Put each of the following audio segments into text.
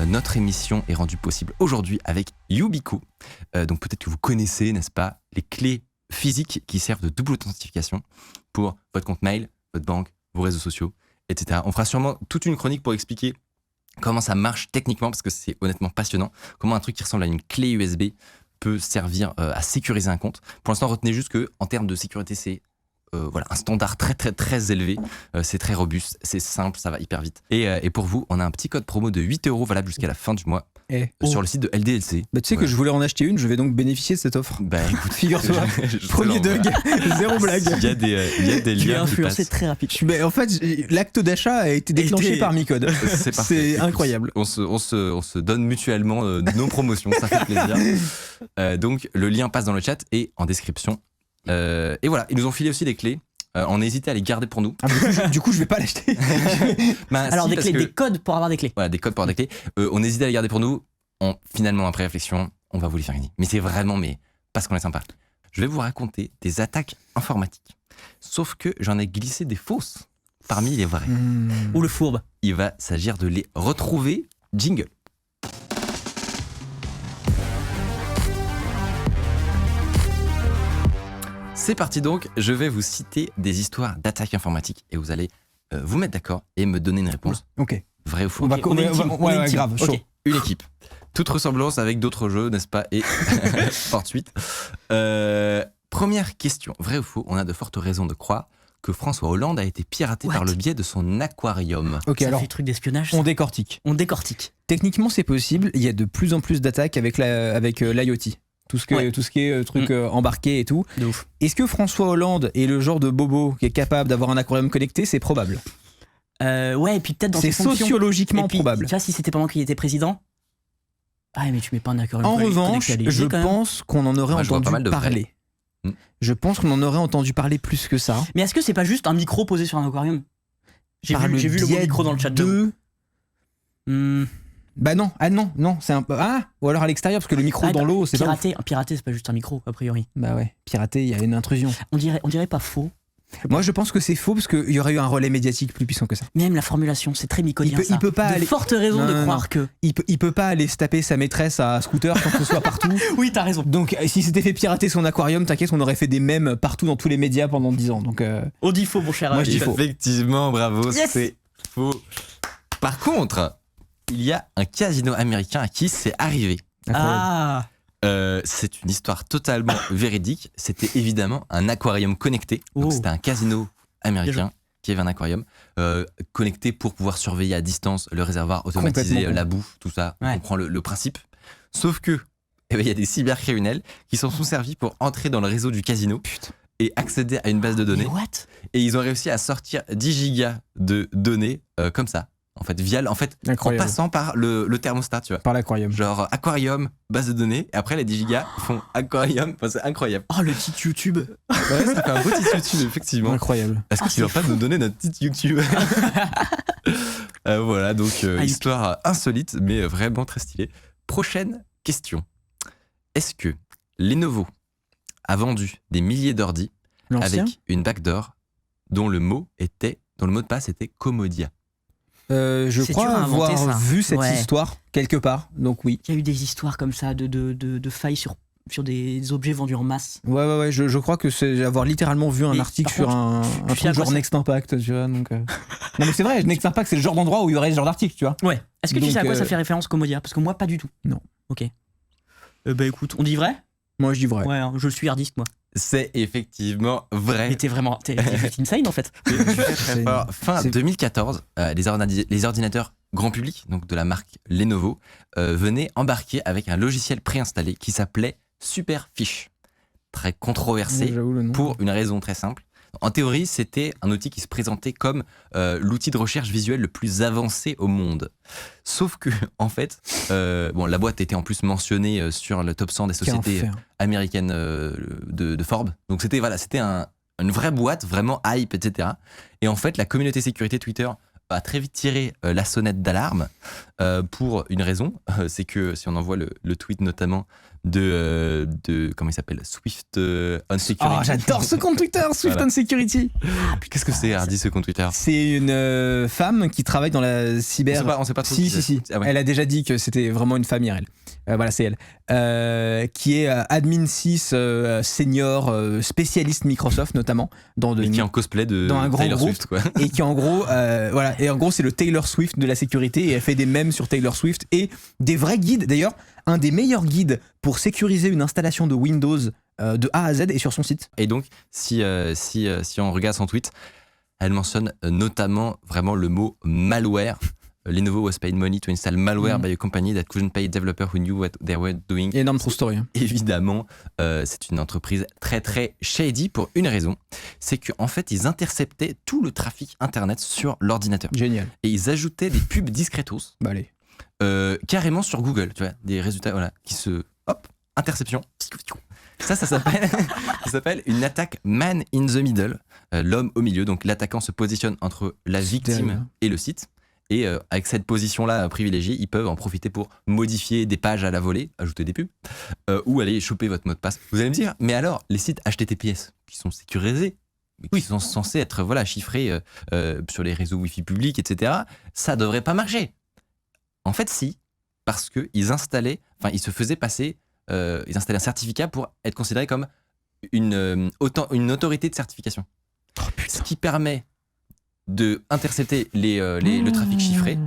notre émission est rendue possible aujourd'hui avec Yubico. Donc peut-être que vous connaissez, n'est-ce pas, les clés physiques qui servent de double authentification pour votre compte mail, votre banque, vos réseaux sociaux, etc. On fera sûrement toute une chronique pour expliquer comment ça marche techniquement, parce que c'est honnêtement passionnant, comment un truc qui ressemble à une clé USB peut servir à sécuriser un compte. Pour l'instant, retenez juste qu'en termes de sécurité, c'est un standard très très très élevé. C'est très robuste, c'est simple, ça va hyper vite. Et pour vous, on a un petit code promo de 8€ valable jusqu'à la fin du mois sur le site de LDLC. Bah, tu sais que je voulais en acheter une, je vais donc bénéficier de cette offre. Bah écoute, figure-toi, premier Doug, zéro blague. Il y a des Tu es liens. influencé très rapide. En fait, l'acte d'achat a été déclenché par Micode. C'est parfait. C'est incroyable. On se donne mutuellement nos promotions, ça fait plaisir. Donc le lien passe dans le chat et en description. Et voilà, ils nous ont filé aussi des clés. On a hésité à les garder pour nous. Du coup, je vais pas l'acheter. Alors des clés, des codes pour avoir des clés. Voilà, des codes pour avoir des clés. On hésite à les garder pour nous. Finalement, après réflexion, on va vous les faire gagner. Mais c'est vraiment, parce qu'on est sympa. Je vais vous raconter des attaques informatiques. Sauf que j'en ai glissé des fausses parmi les vraies. Ou le fourbe. Il va s'agir de les retrouver. Jingle. C'est parti donc, je vais vous citer des histoires d'attaques informatiques et vous allez vous mettre d'accord et me donner une réponse. Ok. Vrai ou faux? Ouais, grave, chaud. Une équipe. Toute ressemblance avec d'autres jeux, n'est-ce pas? Et ensuite, première question. Vrai ou faux? On a de fortes raisons de croire que François Hollande a été piraté par le biais de son aquarium. Ok, ça alors fait truc d'espionnage. on décortique. Techniquement, c'est possible. Il y a de plus en plus d'attaques avec l'IoT. Tout ce qui est truc embarqué et tout. De ouf. Est-ce que François Hollande est le genre de bobo qui est capable d'avoir un aquarium connecté? C'est probable. Ouais, et puis peut-être dans C'est ses fonctions. sociologiquement Et puis, probable. Tu vois, si c'était pendant qu'il était président. Ah, mais tu mets pas un aquarium. En revanche, connecté à je l'Élysée, quand même. pense qu'on en aurait Moi, je vois pas mal entendu de parler. Je pense qu'on en aurait entendu parler plus que ça. Mais est-ce que c'est pas juste un micro posé sur un aquarium? J'ai vu le mot micro dans le chat Bah non, c'est un peu. Ah, ou alors à l'extérieur, parce que le micro dans l'eau, c'est pas. Pirater, c'est pas juste un micro, a priori. Bah ouais, pirater, il y a une intrusion. On dirait pas faux. Moi, je pense que c'est faux parce qu'il y aurait eu un relais médiatique plus puissant que ça. Même la formulation, c'est très micodien. Il peut pas aller. Fortes raisons de croire que. Il peut pas aller se taper sa maîtresse à scooter quand ce soit partout. Oui, t'as raison. Donc, si c'était fait pirater son aquarium, t'inquiète, on aurait fait des mèmes partout dans tous les médias pendant 10 ans. Donc, on dit faux, mon cher. Moi, je dis faux. Effectivement, bravo, Yes. c'est faux. Par contre, il y a un casino américain à qui c'est arrivé. Ah. C'est une histoire totalement véridique. C'était évidemment un aquarium connecté. Donc c'était un casino américain qui avait un aquarium connecté pour pouvoir surveiller à distance le réservoir, automatiser la bouffe, tout ça. On comprend le principe. Sauf que il y a des cybercriminels qui s'en sont servis pour entrer dans le réseau du casino et accéder à une base de données. Et ils ont réussi à sortir 10 gigas de données comme ça. En fait, en passant par le thermostat, tu vois. Par l'aquarium. Genre aquarium, base de données, et après les 10 gigas font aquarium, c'est incroyable. Oh, le petit YouTube. Ouais, ça fait un beau petit YouTube, effectivement. Incroyable. Est-ce que tu vas pas nous donner notre petit YouTube? Voilà, donc histoire insolite, mais vraiment très stylée. Prochaine question. Est-ce que Lenovo a vendu des milliers d'ordi avec une backdoor dont le mot de passe était Comodia? Je crois avoir vu cette histoire quelque part, donc oui. Il y a eu des histoires comme ça de failles sur des objets vendus en masse. Ouais, je crois que c'est avoir littéralement vu un article sur un truc genre Next Impact, tu vois. Donc, Non mais c'est vrai, Next Impact c'est le genre d'endroit où il y aurait ce genre d'article, tu vois. Ouais. Est-ce que tu sais à quoi ça fait référence Comodia? Parce que moi pas du tout. Non. Ok. Bah écoute, on dit vrai? Moi je dis vrai. Ouais, je suis hardiste moi. C'est effectivement vrai. Mais t'es insane en fait. Très fort. Fin 2014, les ordinateurs grand public, donc de la marque Lenovo, venaient embarquer avec un logiciel préinstallé qui s'appelait Superfish. Très controversé pour une raison très simple. En théorie, c'était un outil qui se présentait comme l'outil de recherche visuelle le plus avancé au monde. Sauf que, en fait, la boîte était en plus mentionnée sur le top 100 des sociétés américaines de Forbes. Donc c'était une vraie boîte, vraiment hype, etc. Et en fait, la communauté sécurité Twitter a très vite tiré la sonnette d'alarme pour une raison. C'est que, si on envoie le tweet notamment de comment il s'appelle, Swift on Security. Oh, j'adore ce compte Twitter, Swift on Security. Qu'est-ce que c'est, Hardy, ce compte Twitter? C'est une femme qui travaille dans la cyber. On sait pas trop. Si. Ah ouais. Elle a déjà dit que c'était vraiment une femme IRL. Voilà, c'est elle. Qui est admin 6 senior, spécialiste Microsoft notamment. Et qui est en cosplay de dans un grand Taylor groupe, Swift, quoi. Et qui en gros, voilà. Et en gros, c'est le Taylor Swift de la sécurité. Et elle fait des mèmes sur Taylor Swift et des vrais guides. D'ailleurs, un des meilleurs guides pour sécuriser une installation de Windows de A à Z est sur son site. Et donc, si on regarde son tweet, elle mentionne notamment vraiment le mot malware. Lenovo was paid money to install malware by a company that couldn't pay developers who knew what they were doing. Énorme true story. Évidemment, c'est une entreprise très très shady pour une raison, c'est qu'en fait ils interceptaient tout le trafic internet sur l'ordinateur. Génial. Et ils ajoutaient des pubs discretos. Bah allez. Carrément sur Google, tu vois, des résultats voilà, qui se... Hop, interception. Ça s'appelle une attaque man in the middle, l'homme au milieu. Donc l'attaquant se positionne entre la victime et le site. Et avec cette position-là privilégiée, ils peuvent en profiter pour modifier des pages à la volée, ajouter des pubs, ou aller choper votre mot de passe. Vous allez me dire, mais alors, les sites HTTPS qui sont sécurisés, qui sont censés être chiffrés sur les réseaux Wi-Fi publics, etc., ça devrait pas marcher. En fait, si, parce qu'ils ils se faisaient passer, ils installaient un certificat pour être considérés comme une autorité de certification. Oh, ce qui permet de intercepter le trafic chiffré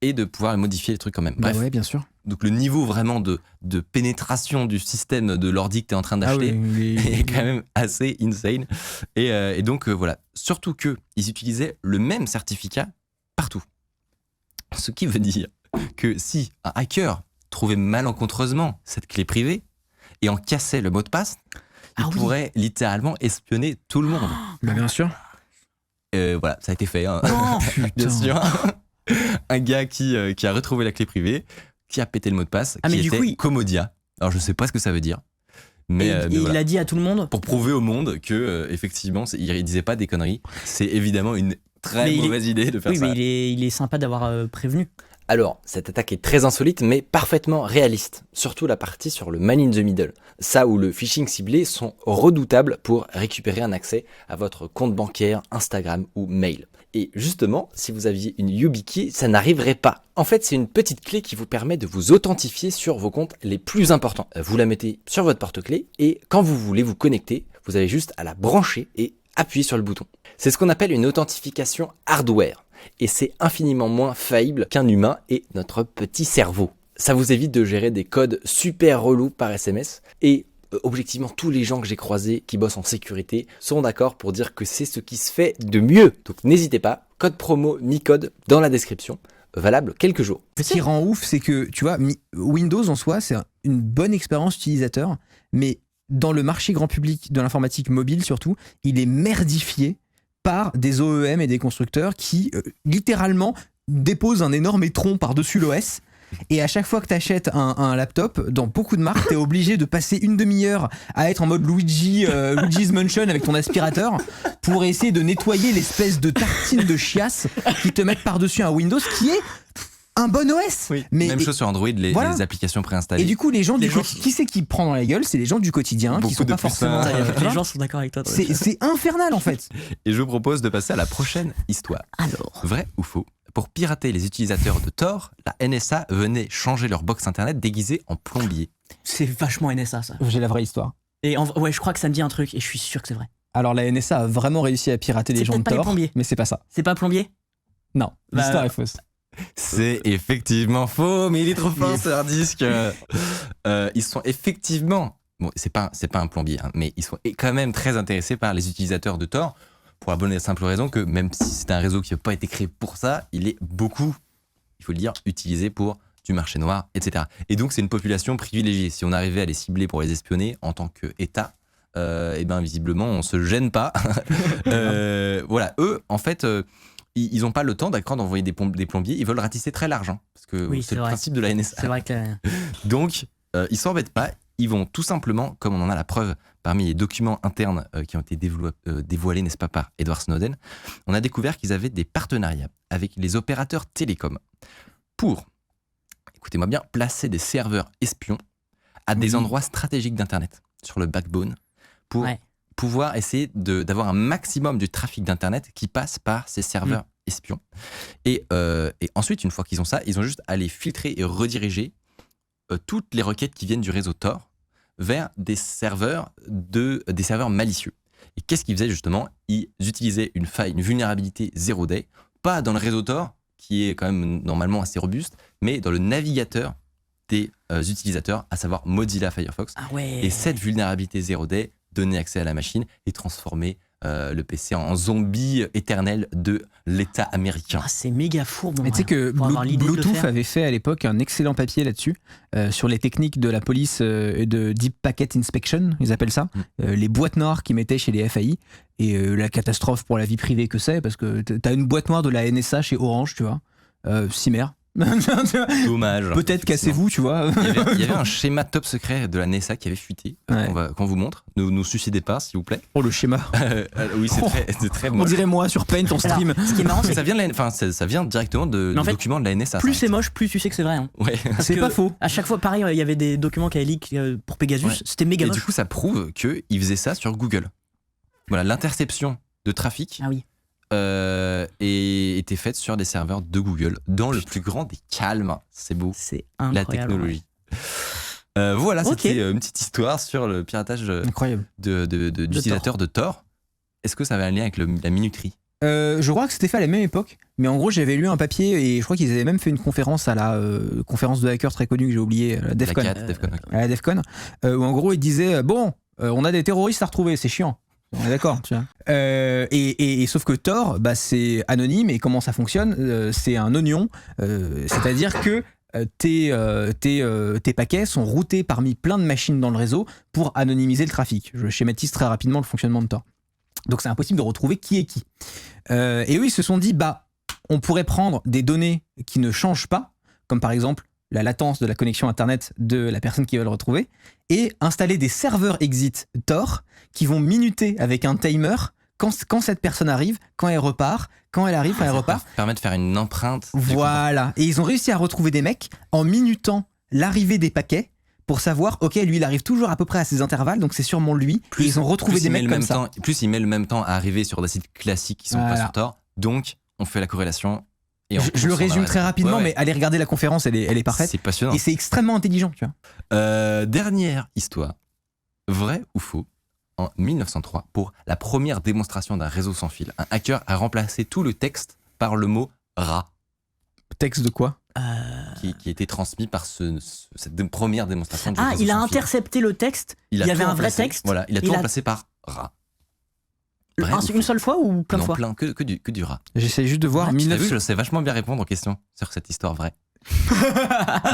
et de pouvoir modifier les trucs quand même. Bref, ouais, bien sûr. Donc le niveau vraiment de pénétration du système de l'ordi que tu es en train d'acheter est quand même assez insane. Et donc voilà, surtout qu'ils utilisaient le même certificat partout. Ce qui veut dire que si un hacker trouvait malencontreusement cette clé privée et en cassait le mot de passe, il pourrait littéralement espionner tout le monde. Bah bien sûr. Voilà, ça a été fait. Hein. Oh, bien sûr. Un gars qui a retrouvé la clé privée, qui a pété le mot de passe, qui était Comodia. Alors je sais pas ce que ça veut dire. Mais il voilà. l'a dit à tout le monde. Pour prouver au monde que effectivement, il disait pas des conneries. C'est évidemment une très mauvaise idée de faire ça. Oui, mais il est sympa d'avoir prévenu. Alors, cette attaque est très insolite, mais parfaitement réaliste. Surtout la partie sur le man in the middle. Ça où le phishing ciblé sont redoutables pour récupérer un accès à votre compte bancaire, Instagram ou mail. Et justement, si vous aviez une YubiKey, ça n'arriverait pas. En fait, c'est une petite clé qui vous permet de vous authentifier sur vos comptes les plus importants. Vous la mettez sur votre porte-clés et quand vous voulez vous connecter, vous avez juste à la brancher et appuyer sur le bouton. C'est ce qu'on appelle une authentification hardware. Et c'est infiniment moins faillible qu'un humain et notre petit cerveau. Ça vous évite de gérer des codes super relous par SMS et objectivement tous les gens que j'ai croisés qui bossent en sécurité sont d'accord pour dire que c'est ce qui se fait de mieux. Donc n'hésitez pas, code promo MiCode dans la description, valable quelques jours. Ce qui rend ouf, c'est que tu vois, Windows en soi, c'est une bonne expérience utilisateur, mais dans le marché grand public de l'informatique mobile surtout, il est merdifié par des OEM et des constructeurs qui littéralement déposent un énorme étron par-dessus l'OS. Et à chaque fois que tu achètes un laptop, dans beaucoup de marques, tu es obligé de passer une demi-heure à être en mode Luigi's Mansion avec ton aspirateur pour essayer de nettoyer l'espèce de tartine de chiasse qui te mettent par-dessus un Windows qui est un bon OS. Oui. Même chose sur Android, les applications préinstallées. Et du coup, les gens qui c'est qui prend dans la gueule, c'est les gens du quotidien qui sont pas forcément. Les gens sont d'accord avec toi. C'est infernal en fait. Et je vous propose de passer à la prochaine histoire. Alors, vrai ou faux? Pour pirater les utilisateurs de Tor, la NSA venait changer leur box internet déguisée en plombier. C'est vachement NSA ça. J'ai la vraie histoire. Et ouais, je crois que ça me dit un truc et je suis sûr que c'est vrai. Alors la NSA a vraiment réussi à pirater les gens de Tor, mais c'est pas ça. C'est pas plombier? Non, l'histoire est fausse. C'est effectivement faux, mais il est trop fort ce hard disk. Ils sont effectivement, bon, c'est pas un plombier, hein, mais ils sont quand même très intéressés par les utilisateurs de Tor pour la bonne et simple raison que même si c'est un réseau qui n'a pas été créé pour ça, il est beaucoup, il faut le dire, utilisé pour du marché noir, etc. Et donc c'est une population privilégiée. Si on arrivait à les cibler pour les espionner en tant qu'État, et ben visiblement on se gêne pas. Voilà, eux en fait. Ils n'ont pas le temps d'envoyer des plombiers, ils veulent ratisser très large, hein, parce que c'est le principe de la NSA. C'est vrai que... Donc, ils s'embêtent pas, ils vont tout simplement, comme on en a la preuve parmi les documents internes qui ont été dévoilés, n'est-ce pas, par Edward Snowden, on a découvert qu'ils avaient des partenariats avec les opérateurs télécoms pour, écoutez-moi bien, placer des serveurs espions à des Oui. endroits stratégiques d'Internet, sur le backbone, pour Ouais. pouvoir essayer d'avoir un maximum du trafic d'Internet qui passe par ces serveurs espions. Et ensuite, une fois qu'ils ont ça, ils ont juste à aller filtrer et rediriger toutes les requêtes qui viennent du réseau Tor vers des serveurs malicieux. Et qu'est-ce qu'ils faisaient justement? Ils utilisaient une faille, une vulnérabilité 0 day, pas dans le réseau Tor, qui est quand même normalement assez robuste, mais dans le navigateur des utilisateurs, à savoir Mozilla Firefox. Ah ouais. Et cette vulnérabilité 0 day donnait accès à la machine et transformait le PC en zombie éternel de l'État américain. Ah, c'est méga fourbe. Mais tu sais que Bluetooth avait fait à l'époque un excellent papier là-dessus, sur les techniques de la police de Deep Packet Inspection, ils appellent ça, les boîtes noires qu'ils mettaient chez les FAI, et la catastrophe pour la vie privée que c'est, parce que t'as une boîte noire de la NSA chez Orange, tu vois, Cimer. Dommage. Peut-être cassez-vous, tu vois. Il y avait un schéma top secret de la NSA qui avait fuité, qu'on vous montre. Ne nous suicidez pas, s'il vous plaît. Oh, le schéma. Oui, c'est très On moche. dirait moi sur Paint en stream. Alors, ce qui est marrant, c'est Ça vient, ça vient directement de en fait, documents de la NSA. plus ça. c'est moche, plus tu sais que c'est vrai. Hein. Ouais. Parce C'est que pas faux. À chaque fois, pareil, il y avait des documents qui avaient leak pour Pegasus. Ouais. C'était méga Et moche. du coup, ça prouve qu'ils faisaient ça sur Google. Voilà, l'interception de trafic Ah oui. était faite sur des serveurs de Google dans le plus grand des calmes. C'est beau. C'est La incroyable. technologie. Voilà, Ok. c'était une petite histoire sur le piratage Incroyable. d'utilisateurs de Tor. Est-ce que ça avait un lien avec la minuterie? Je crois que c'était fait à la même époque, mais en gros j'avais lu un papier et je crois qu'ils avaient même fait une conférence à la conférence de hackers très connue que j'ai oublié, la DEFCON. À la DEFCON, où en gros ils disaient on a des terroristes à retrouver, c'est chiant. On est d'accord, tu vois. Et sauf que Tor, c'est anonyme, et comment ça fonctionne? C'est un oignon, c'est-à-dire que tes paquets sont routés parmi plein de machines dans le réseau pour anonymiser le trafic. Je schématise très rapidement le fonctionnement de Tor. Donc c'est impossible de retrouver qui est qui. Et eux, ils se sont dit, on pourrait prendre des données qui ne changent pas, comme par exemple la latence de la connexion Internet de la personne qui va le retrouver, et installer des serveurs exit Tor qui vont minuter avec un timer quand cette personne arrive, quand elle repart, quand elle arrive, quand elle repart. Ça permet de faire une empreinte. Voilà. Et ils ont réussi à retrouver des mecs en minutant l'arrivée des paquets pour savoir, ok, lui il arrive toujours à peu près à ces intervalles, donc c'est sûrement lui. Et ils ont retrouvé des mecs comme ça. Plus il met le même temps à arriver sur des sites classiques qui sont pas sur Tor, donc on fait la corrélation. Et je le résume très rapidement, mais allez regarder la conférence, elle est parfaite. C'est passionnant. Et c'est extrêmement intelligent, tu vois. Dernière histoire, vrai ou faux? En 1903, pour la première démonstration d'un réseau sans fil, un hacker a remplacé tout le texte par le mot rat. Texte de quoi? Qui était transmis par cette première démonstration du réseau il a sans fil. intercepté le texte. Il y avait un vrai texte. Voilà, il a tout remplacé par rat. Une seule fois ou plein de fois? Non, plein, que du rat. J'essaie juste de voir. T'as vu, je sais vachement bien répondre aux questions sur cette histoire vraie.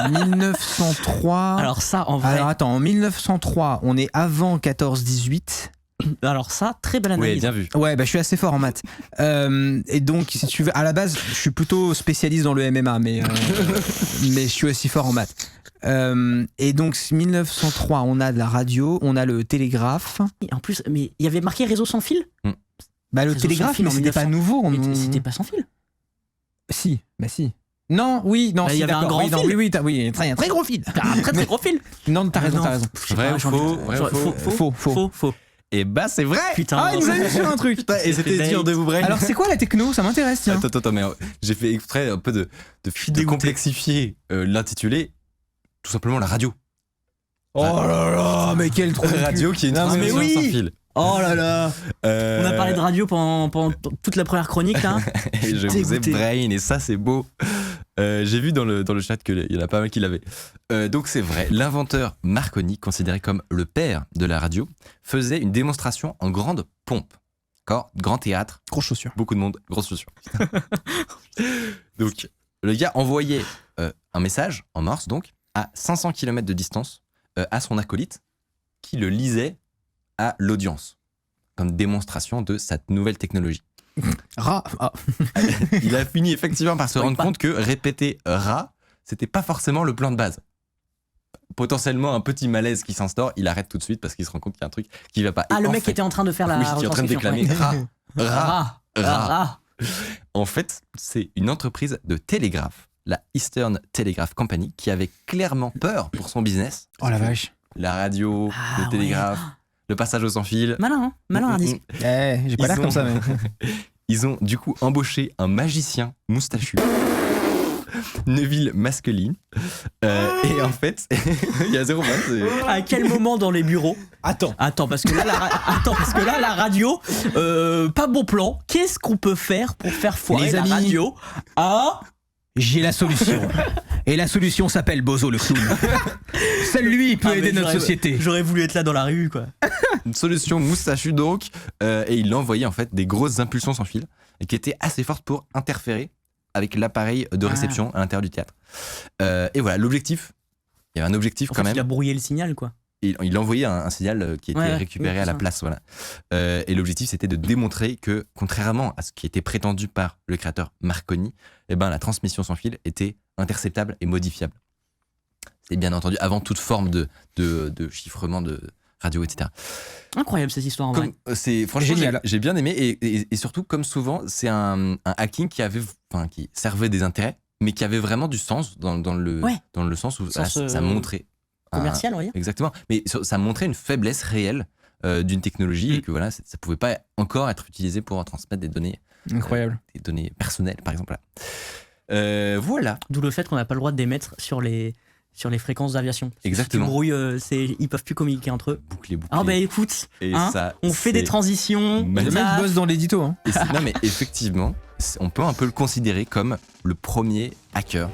1903. Alors ça, en vrai. Alors attends, en 1903, on est avant 14-18. Alors ça, très belle analyse. Oui, bien vu. Ouais, je suis assez fort en maths. Et donc, si tu veux, à la base, je suis plutôt spécialiste dans le MMA, mais je suis aussi fort en maths. Et donc, 1903, on a de la radio, on a le télégraphe. Et en plus, mais il y avait marqué réseau sans fil. Le Réseau télégraphe, sans fil mais en c'était pas nouveau. Mais c'était pas sans fil. Si, si. Non, oui, non, il y avait un grand fil. Oui, un très gros fil. Un très gros fil. Non, t'as raison. Vrai ou faux? Faux. Et c'est vrai. Putain. Il nous a mis sur un truc. Et c'était dur de vous brain. Alors, c'est quoi la techno? Ça m'intéresse, tiens. Attends, mais j'ai fait exprès un peu de complexifier l'intitulé. Tout simplement la radio. Oh là là, mais quel trou de cul. Radio qui est une transmission sans fil. Oh là là. On a parlé de radio pendant toute la première chronique là. Et je vous ai brain, et ça c'est beau. J'ai vu dans le chat qu'il y en a pas mal qui l'avaient. Donc c'est vrai, l'inventeur Marconi, considéré comme le père de la radio, faisait une démonstration en grande pompe. D'accord ? Grand théâtre. Grosse chaussure. Beaucoup de monde, grosses chaussures. Donc le gars envoyait un message en morse, donc, à 500 km de distance à son acolyte, qui le lisait à l'audience, comme démonstration de cette nouvelle technologie. Il a fini effectivement par se rendre compte que répéter rat, c'était pas forcément le plan de base. Potentiellement un petit malaise qui s'instaure, il arrête tout de suite parce qu'il se rend compte qu'il y a un truc qui va pas. Ah, le mec était en train de faire la qui est en train de déclamer rat. En fait, c'est une entreprise de télégraphe, la Eastern Telegraph Company, qui avait clairement peur pour son business. Oh la vache. la radio, le télégraphe, le passage au sans fil. Malin, hein, malin Hardisk. J'ai pas l'air comme ça, mais. Ils ont du coup embauché un magicien moustachu, Neville Maskeline. Et en fait, il y a 0 points. À quel moment dans les bureaux? Attends, parce que là, la radio, pas bon plan. Qu'est-ce qu'on peut faire pour faire foirer Les la amis, radio? J'ai la solution. Et la solution s'appelle Bozo le clown. Seul lui peut aider notre société. J'aurais voulu être là dans la rue, quoi. Une solution moustachu donc, et il envoyait en fait des grosses impulsions sans fil et qui étaient assez fortes pour interférer avec l'appareil de réception à l'intérieur du théâtre. Et voilà, l'objectif, il y avait un objectif quand même. Il a brouillé le signal, quoi. Il envoyait un signal qui était récupéré à la place. Voilà. Et l'objectif, c'était de démontrer que, contrairement à ce qui était prétendu par le créateur Marconi, eh ben, la transmission sans fil était interceptable et modifiable. C'est bien entendu avant toute forme de chiffrement de radio, etc. Incroyable cette histoire en vrai. C'est franchement génial. J'ai bien aimé et surtout, comme souvent, c'est un hacking qui servait des intérêts, mais qui avait vraiment du sens dans le sens où ça montrait. Commercial, on va dire. Exactement. Mais ça montrait une faiblesse réelle d'une technologie et que voilà, ça pouvait pas encore être utilisé pour transmettre des données. Incroyable. Des données personnelles, par exemple. Voilà. D'où le fait qu'on n'a pas le droit d'émettre sur les fréquences d'aviation. Exactement. Si tu brouilles, ils peuvent plus communiquer entre eux. Boucler. Ah bah écoute, Et on fait des transitions. Le mec bosse dans l'édito. Hein. Non mais effectivement, on peut un peu le considérer comme le premier hacker